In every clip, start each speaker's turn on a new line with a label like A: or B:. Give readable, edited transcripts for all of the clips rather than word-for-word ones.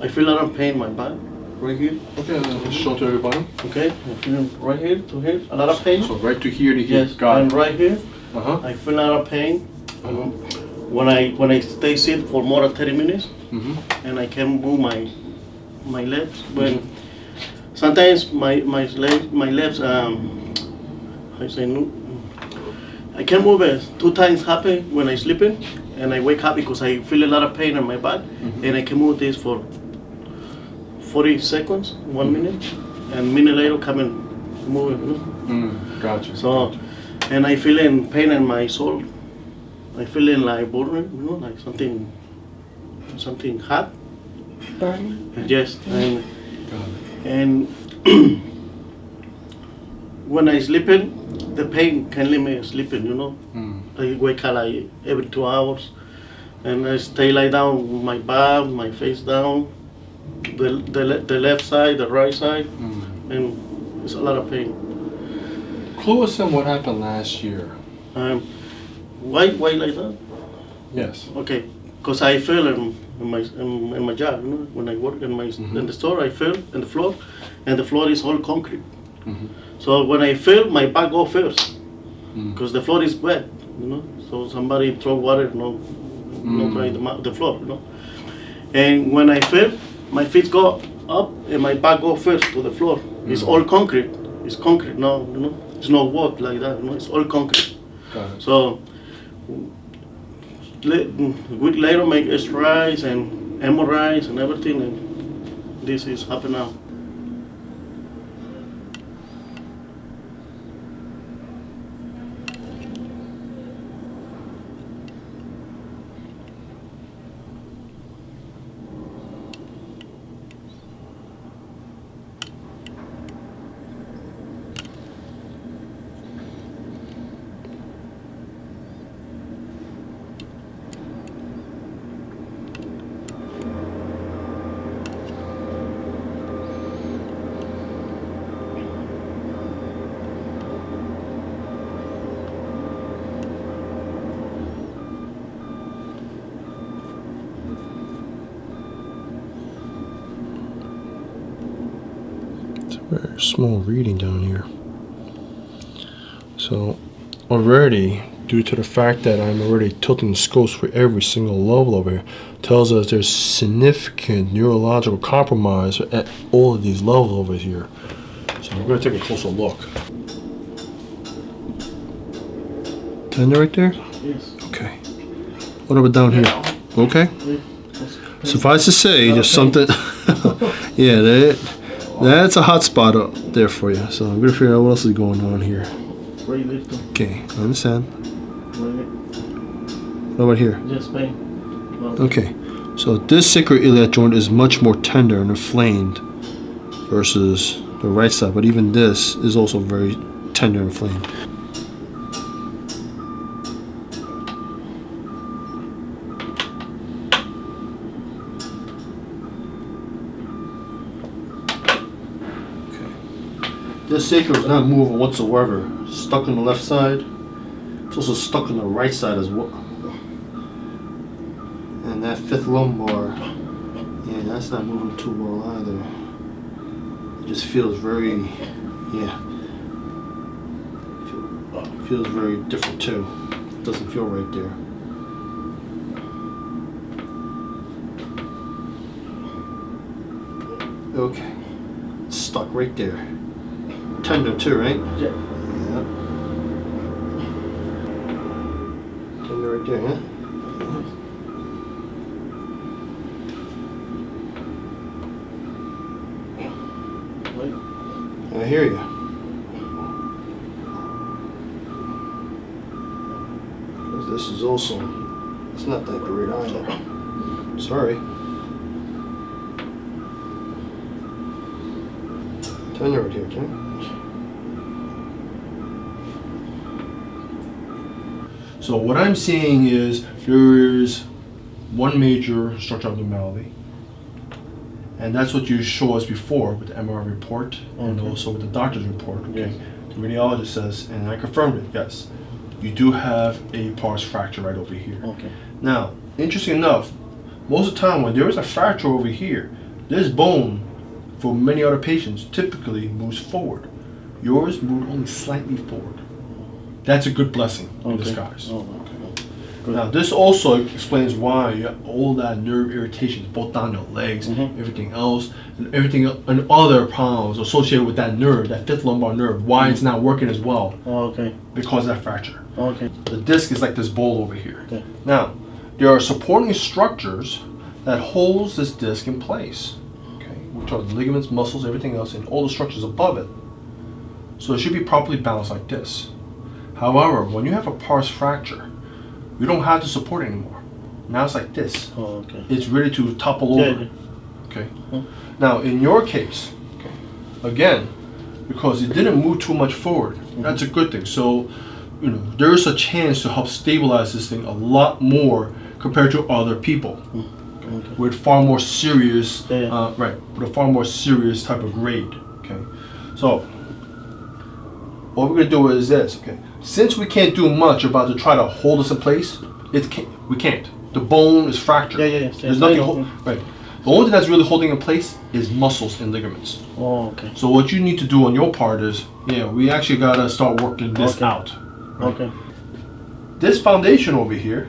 A: I feel a lot of pain in my back, right here.
B: Okay, let's show it to everybody.
A: Okay, I feel right here to here, a lot of pain.
B: So right to here to here.
A: Yes,
B: Got
A: and
B: it.
A: right here,
B: Uh-huh.
A: I feel a lot of pain. When I stay sit for more than 30 minutes, and I can move my legs. When sometimes my legs I say no. I can move it 2 times happy when I sleeping, and I wake up because I feel a lot of pain in my back, and I can move this for 40 seconds, 1 minute, and minute later come and move it.
B: Gotcha.
A: So, and I feel in pain in my soul. I feel in like burning, like something hot.
C: Burning?
A: Yes,
B: Got it.
A: and when I sleeping, the pain can leave me sleeping, I wake up like every 2 hours, and I stay lie down with my back, my face down, the left side, the right side, and it's a lot of pain.
B: Clue us in what happened last year.
A: Why like that?
B: Yes.
A: Okay, because I fell in my job, when I work in the store, I fell in the floor, and the floor is all concrete. So when I fell, my back go first, because the floor is wet, So somebody throw water, no dry the floor, And when I fell, my feet go up and my back go first to the floor. It's all concrete. It's concrete now, It's no wood like that, It's all concrete.
B: Got it.
A: So a week later, make SRIs and MRIs and everything, and this is happening now.
D: Very small reading down here. So already, due to the fact that I'm already tilting the scopes for every single level over here, tells us there's significant neurological compromise at all of these levels over here. So we're going to take a closer look. Tender right there?
A: Yes.
D: Okay. What about down here? Okay. Suffice to say, there's something. Yeah, that's a hot spot up there for you. So I'm gonna figure out what else is going on here. Okay, I understand. What about here?
A: Just pain.
D: Okay, so this sacroiliac joint is much more tender and inflamed versus the right side, but even this is also very tender and inflamed. This sacrum is not moving whatsoever. Stuck on the left side. It's also stuck on the right side as well. And that fifth lumbar, yeah, that's not moving too well either. It just feels very, feels very different too. It doesn't feel right there. Okay, it's stuck right there. Tender too, right?
A: Yeah.
D: Tender right there, huh? I hear you. Because this is also, it's not that great either. Sorry. Tender right here, too. So what I'm seeing is there is one major structural abnormality, and that's what you show us before with the MRI report and also with the doctor's report. Okay,
A: Yes.
D: The radiologist says, and I confirmed it. Yes, you do have a pars fracture right over here.
A: Okay.
D: Now, interesting enough, most of the time when there is a fracture over here, This bone, for many other patients, typically moves forward. Yours moved only slightly forward. That's a good blessing in disguise.
A: Oh, okay.
D: Now, this also explains why you have all that nerve irritations, both down your legs, everything else, and other problems associated with that nerve, that fifth lumbar nerve, why it's not working as well.
A: Oh, okay.
D: Because of that fracture.
A: Okay.
D: The disc is like this ball over here.
A: Okay.
D: Now, there are supporting structures that holds this disc in place, okay, which are the ligaments, muscles, everything else, and all the structures above it. So it should be properly balanced like this. However, when you have a pars fracture, you don't have the support anymore. Now it's like this.
A: Oh, okay.
D: It's ready to topple over.
A: Yeah.
D: Okay. Now, in your case, again, because it didn't move too much forward, that's a good thing. So, there is a chance to help stabilize this thing a lot more compared to other people with far more serious, with a far more serious type of grade. Okay. So, what we're gonna do is this. Okay. Since we can't do much about to try to hold this in place, we can't. The bone is fractured. There's nothing. Right. The only thing that's really holding in place is muscles and ligaments.
A: Oh, okay.
D: So what you need to do on your part is, we actually gotta start working this out. Right?
A: Okay.
D: This foundation over here,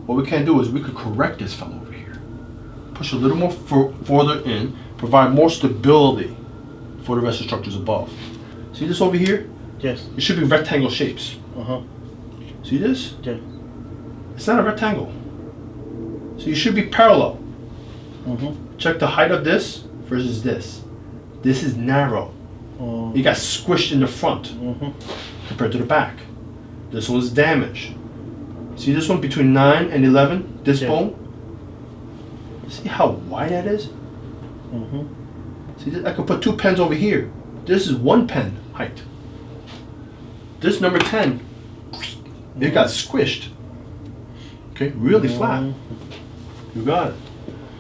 D: what we can do is we could correct this fellow over here. Push a little more further in, provide more stability for the rest of the structures above. See this over here?
A: Yes.
D: It should be rectangle shapes. See this?
A: Yeah.
D: It's not a rectangle. So you should be parallel. Check the height of this versus this. This is narrow. You got squished in the front compared to the back. This one's damaged. See this one between 9 and 11, this bone? See how wide that is? See, I could put 2 pens over here. This is 1 pen height. This number 10, it got squished. Okay, really flat. You got it.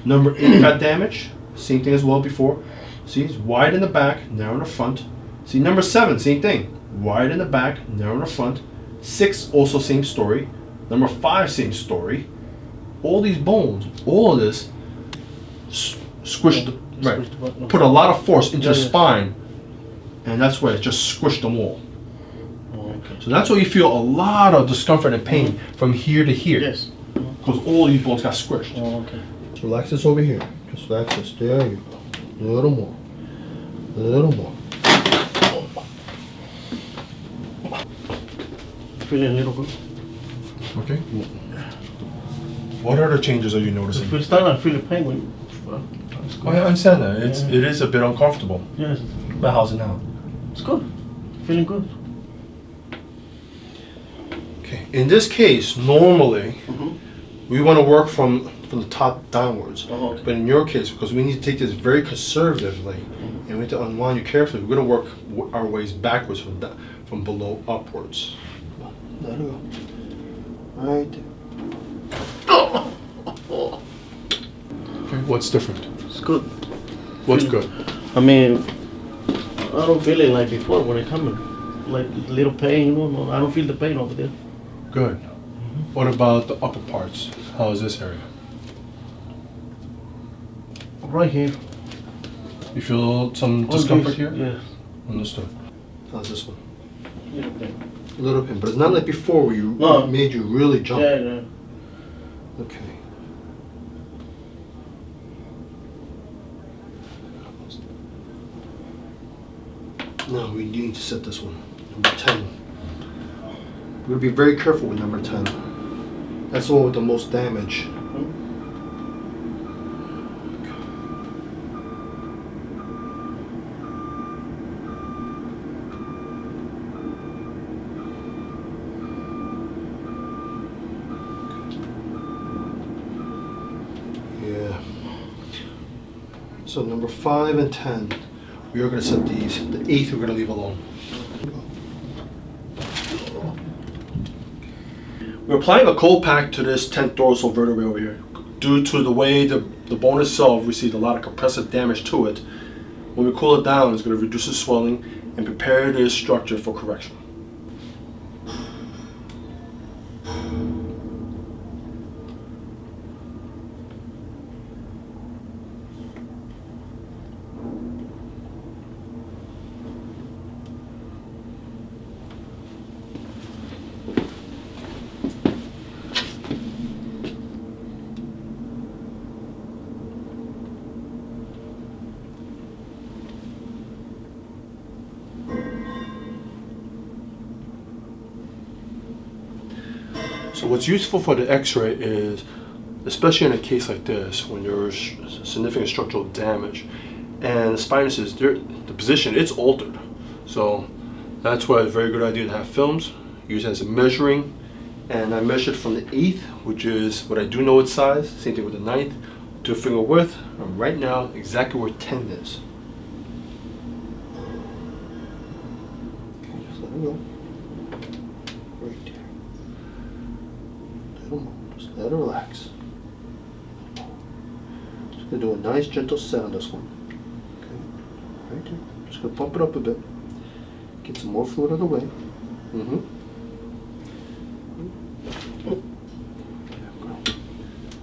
D: Number 8 got damaged. Same thing as well before. See, it's wide in the back, narrow in the front. See, number 7, same thing. Wide in the back, narrow in the front. 6, also same story. Number 5, same story. All these bones, all of this, squished, put a lot of force into the spine, and that's why it just squished them all. So that's why you feel a lot of discomfort and pain from here to here.
A: Yes.
D: Because all these bones got squished.
A: Okay.
D: So relax this over here. Just relax this. There you go. A little more. A little more.
A: Feeling a little good.
D: Okay. What other changes are you noticing?
A: If you start, I feel the pain when.
D: I understand that. It is a bit uncomfortable.
A: Yes.
D: But how's it now?
A: It's good. Feeling good.
D: Okay. In this case, normally we want to work from the top downwards.
A: Okay.
D: But in your case, because we need to take this very conservatively, and we have to unwind you carefully, we're going to work our ways backwards from below upwards. Let it go. Right there. Okay, what's different?
A: It's good.
D: What's good?
A: I mean, I don't feel it like before when I come in. Like little pain, no, I don't feel the pain over there.
D: Good. What about the upper parts? How is this area?
A: Right here.
D: You feel some discomfort here?
A: Yes.
D: Understood. How's this one?
A: Little pain.
D: A little pain, but it's not like before where you made you really jump.
A: Yeah.
D: Okay. Now we need to set this one. Number 10. We're going to be very careful with number 10. That's the one with the most damage. Yeah. So number 5 and 10. We are going to set these. The 8th we're going to leave alone. We're applying a cold pack to this 10th dorsal vertebrae over here. Due to the way the bone itself received a lot of compressive damage to it, when we cool it down, it's going to reduce the swelling and prepare this structure for correction. So what's useful for the x-ray is, especially in a case like this, when there's significant structural damage, and the spinous is, the position, it's altered. So that's why it's a very good idea to have films, use it as a measuring. And I measured from the 8th, which is what I do know its size, same thing with the 9th, to finger width. I'm right now exactly where 10 is. Okay, just let it go. Right there. Little more. Just let it relax. Just gonna do a nice gentle set on this one. Okay, right there. Just gonna pump it up a bit. Get some more fluid out of the way.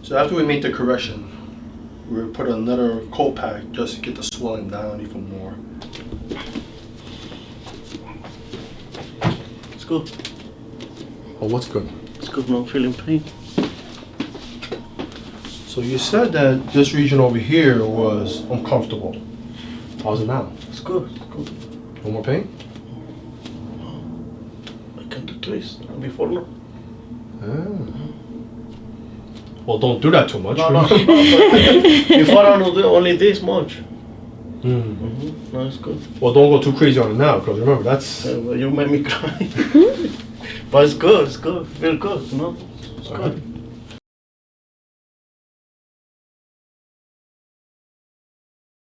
D: So after we make the correction, we'll put another cold pack just to get the swelling down even more.
A: It's good.
D: Oh, what's good?
A: It's good, not feeling pain.
D: So you said that this region over here was uncomfortable. How's it now?
A: It's good. It's good.
D: No more pain?
A: I can do twist. Before no.
D: Well, don't do that too much.
A: No. Before I do only this much. No, it's good.
D: Well, don't go too crazy on it now, because remember, that's...
A: Well, you made me cry. But it's good. It's good. Feel good, you know? It's good.